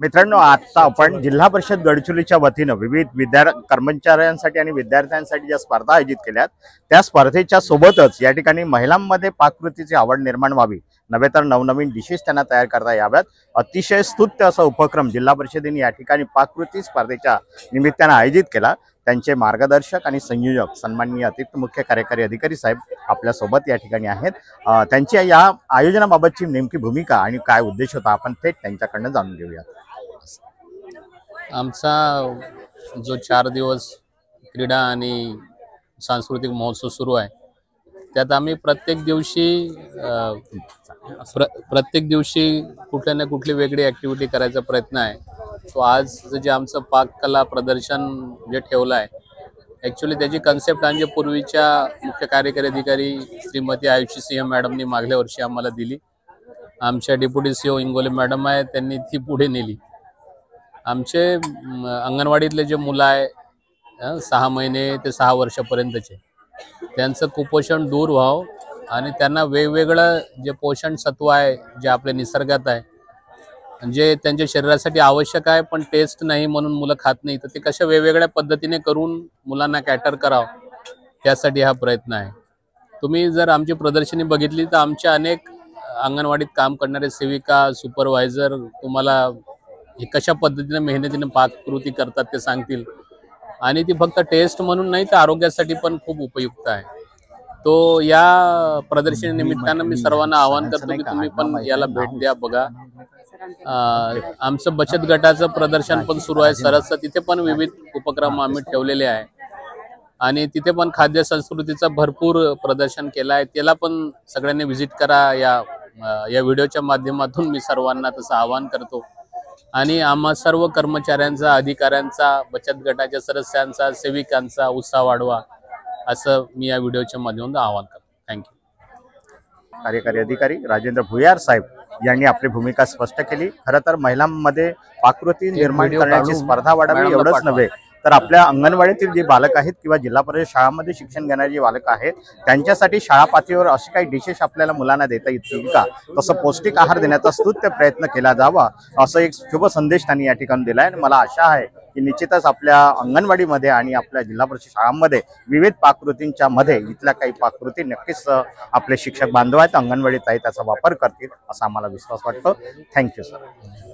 मित्रांनो, आता आपण जिल्हा परिषद गडचिरोलीच्या वतीनं विविध कर्मचाऱ्यांसाठी आणि विद्यार्थ्यांसाठी ज्या स्पर्धा आयोजित केल्यात त्या स्पर्धेच्या सोबतच या ठिकाणी महिलांमध्ये पाककृतीची आवड निर्माण व्हावी, नव्हे तर नवनवीन डिशेस त्यांना तयार करता याव्यात, अतिशय स्तुत्य असा उपक्रम जिल्हा परिषदेने या ठिकाणी पाककृती स्पर्धेच्या निमित्तानं आयोजित केला। त्यांचे मार्गदर्शक आणि संयोजक सन्माननीय अतिरिक्त मुख्य कार्यकारी अधिकारी साहेब आपल्या सोबत या ठिकाणी आहेत। त्यांची या आयोजनाबाबतची नेमकी भूमिका आणि काय उद्देश होता आपण थेट त्यांच्याकडून जाणून घेऊया। आमचा जो 4 दिवस क्रीडा आणि सांस्कृतिक महोत्सव सुरू आहे त्यात आम्ही प्रत्येक दिवशी कुठल्या ना कुठली वेगळी ॲक्टिव्हिटी करायचा प्रयत्न आहे। तो आज जे आमचं पाककला प्रदर्शन जे ठेवलं आहे ॲक्च्युली त्याची कन्सेप्ट आणि पूर्वीच्या मुख्य कार्यकारी अधिकारी श्रीमती आयुषी सिंह मॅडमनी मागल्या वर्षी आम्हाला दिली। आमच्या डेप्युटी सीओ इंगोले मॅडम आहे त्यांनी ती पुढे नेली। आमचे अंगणवाडीतले जे मुलं आहे 6 महिने ते 6 वर्षापर्यंतचे त्यांचं कुपोषण दूर व्हावं आणि त्यांना वेगवेगळं जे पोषण सत्व आहे जे आपल्या निसर्गात आहे जे त्यांच्या शरीरासाठी आवश्यक आहे पण टेस्ट नाही म्हणून मुलं खात नाही, तर ते कशा वेगवेगळ्या पद्धतीने करून मुलांना कॅटर करावं त्यासाठी हा प्रयत्न आहे। तुम्ही जर आमची प्रदर्शनी बघितली तर आमच्या अनेक अंगणवाडीत काम करणारे सेविका सुपरवायझर तुम्हाला हे कशा पद्धतीने मेहनतीने पाककृती करतात ते सांगतील आणि ती फक्त टेस्ट म्हणून नाही तर आरोग्यासाठी पण खूप उपयुक्त आहे। तो या प्रदर्शनी निमित्तानं मी सर्वांना आवाहन करतो की तुम्ही पण याला भेट द्या, बघा। आमचं बचत गटाचं प्रदर्शन पण सुरू आहे सरसचं, तिथे पण विविध उपक्रम आम्ही ठेवलेले आहे आणि तिथे पण खाद्य संस्कृतीचं भरपूर प्रदर्शन केलं आहे। त्याला पण सगळ्यांनी व्हिजिट करा। या व्हिडिओच्या माध्यमातून मी सर्वांना तसं आवाहन करतो आणि आम्हा सर्व कर्मचाऱ्यांचा, अधिकाऱ्यांचा, बचत गटाच्या सदस्यांचा, सेविकांचा उत्साह वाढवा असं मी या व्हिडिओच्या माध्यमातून आवाहन करतो। थँक्यू। कार्यकारी अधिकारी राजेंद्र भुयार साहेब यांनी आपली भूमिका स्पष्ट केली। खरं तर महिलांमध्ये पाककृती निर्माण करण्याची स्पर्धा वाढावी एवढंच नव्हे तर आपल्या अंगणवाडीतील जे बालक आहेत किंवा जिल्हा परिषद शाळांमध्ये शिक्षण घेणारे जे बालक आहेत त्यांच्यासाठी शाळा पातळीवर असे काही डिशेस आपल्याला मुलांना देता येतील का, तसं पौष्टिक आहार देण्याचा स्तुत्य प्रयत्न केला जावा असं एक शुभ संदेश त्यांनी या ठिकाणी दिला आहे। मला आशा आहे की निश्चितच आपल्या अंगणवाडीमध्ये आणि आपल्या जिल्हा परिषद शाळांमध्ये विविध पाककृतींच्या मध्ये इथल्या काही पाककृती नक्कीच आपले शिक्षक बांधव आहेत अंगणवाडीत आहे त्याचा वापर करतील असा आम्हाला विश्वास वाटतो। Thank you sir.